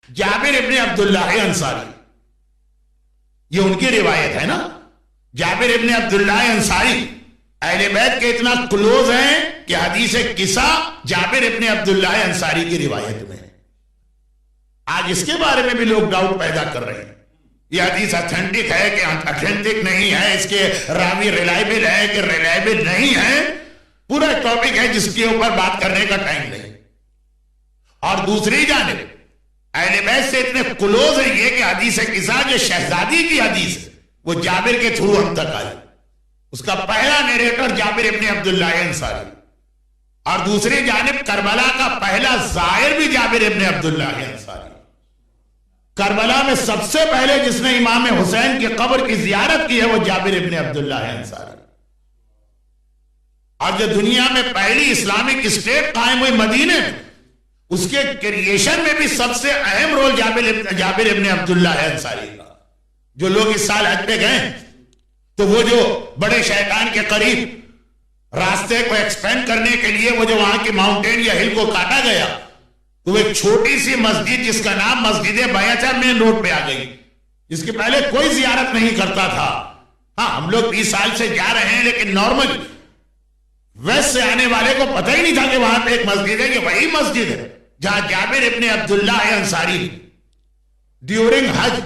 جابر ابن عبداللہ انصاری، یہ ان کی روایت ہے نا. جابر ابن عبداللہ انصاری اہل بیت کے اتنا کلوز ہیں کہ حدیث قصہ جابر ابن عبداللہ انصاری کی روایت میں ہے. آج اس کے بارے میں بھی لوگ ڈاؤٹ پیدا کر رہے ہیں، یہ حدیث اتھینٹک ہے کہ اتھینٹک نہیں ہے، اس کے راوی ریلائبل ہے کہ ریلائبل نہیں ہے. پورا ٹاپک ہے جس کے اوپر بات کرنے کا ٹائم نہیں. اور دوسری جانب اہل بیت سے اتنے کلوز ہیں یہ کہ حدیث قصہ جو شہزادی کی حدیث ہے وہ جابر کے تھرو ہم تک آئی. اس کا پہلا نیریٹر جابر ابن عبداللہ انصاری، اور دوسری جانب کربلا کا پہلا زائر بھی جابر ابن عبداللہ انصاری. کربلا میں سب سے پہلے جس نے امام حسین کی قبر کی زیارت کی ہے وہ جابر ابن عبداللہ انصاری. اور جو دنیا میں پہلی اسلامک اسٹیٹ قائم ہوئی مدینے میں، اس کے کریشن میں بھی سب سے اہم رول جابر ابن عبداللہ انصاری کا. جو لوگ اس سال حج پہ گئے تو وہ جو بڑے شیطان کے قریب راستے کو ایکسپینڈ کرنے کے لیے وہ جو وہاں کی ماؤنٹین یا ہل کو کاٹا گیا تو وہ ایک چھوٹی سی مسجد جس کا نام مسجد بیعت مین روڈ پہ آ گئی، جس کے پہلے کوئی زیارت نہیں کرتا تھا. ہاں ہم لوگ 20 سال سے جا رہے ہیں لیکن نارمل ویسٹ سے آنے والے کو پتہ ہی نہیں تھا کہ وہاں پہ ایک مسجد ہے، کہ وہی مسجد ہے جہاں جابر ابن عبداللہ انصاری ڈیورنگ حج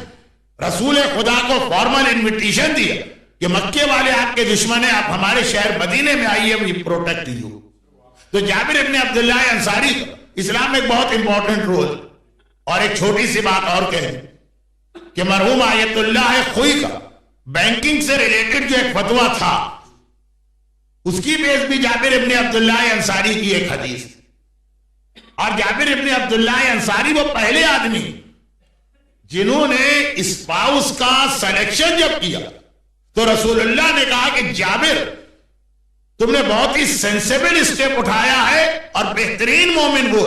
رسول خدا کو فارمل انویٹیشن دیا کہ مکے والے آپ کے دشمن ہیں، آپ ہمارے شہر مدینے میں آئیے، وی پروٹیکٹ یو. تو جابر ابن عبداللہ انصاری اسلام میں ایک بہت امپورٹنٹ رول. اور ایک چھوٹی سی بات اور کہیں کہ مرحوم آیت اللہ خوئی کا بینکنگ سے ریلیٹڈ جو ایک فتویٰ تھا اس کی بیس بھی جابر ابن عبداللہ انصاری کی ایک حدیث. اور جابر ابن عبداللہ انصاری وہ پہلے آدمی جنہوں نے اسپاؤس کا سلیکشن جب کیا تو رسول اللہ نے کہا کہ جابر تم نے بہت ہی سینسیبل اسٹیپ اٹھایا ہے، اور بہترین مومن وہ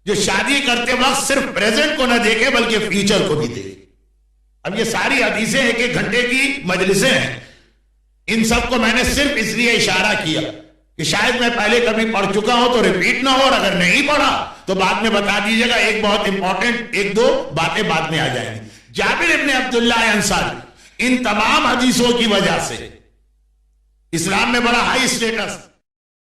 جو شادی کرتے وقت صرف پریزنٹ کو نہ دیکھے بلکہ فیوچر کو بھی دیکھے. اب یہ ساری حدیثیں 1-1 گھنٹے کی مجلسیں ہیں، ان سب کو میں نے صرف اس لیے اشارہ کیا کہ شاید میں پہلے کبھی پڑھ چکا ہوں تو ریپیٹ نہ ہو، اور اگر نہیں پڑھا تو بعد میں بتا دیجئے گا. ایک بہت امپورٹنٹ 1-2 باتیں بعد میں آ جائیں گی. جابر ابن عبداللہ انصاری ان تمام حدیثوں کی وجہ سے اسلام میں بڑا ہائی اسٹیٹس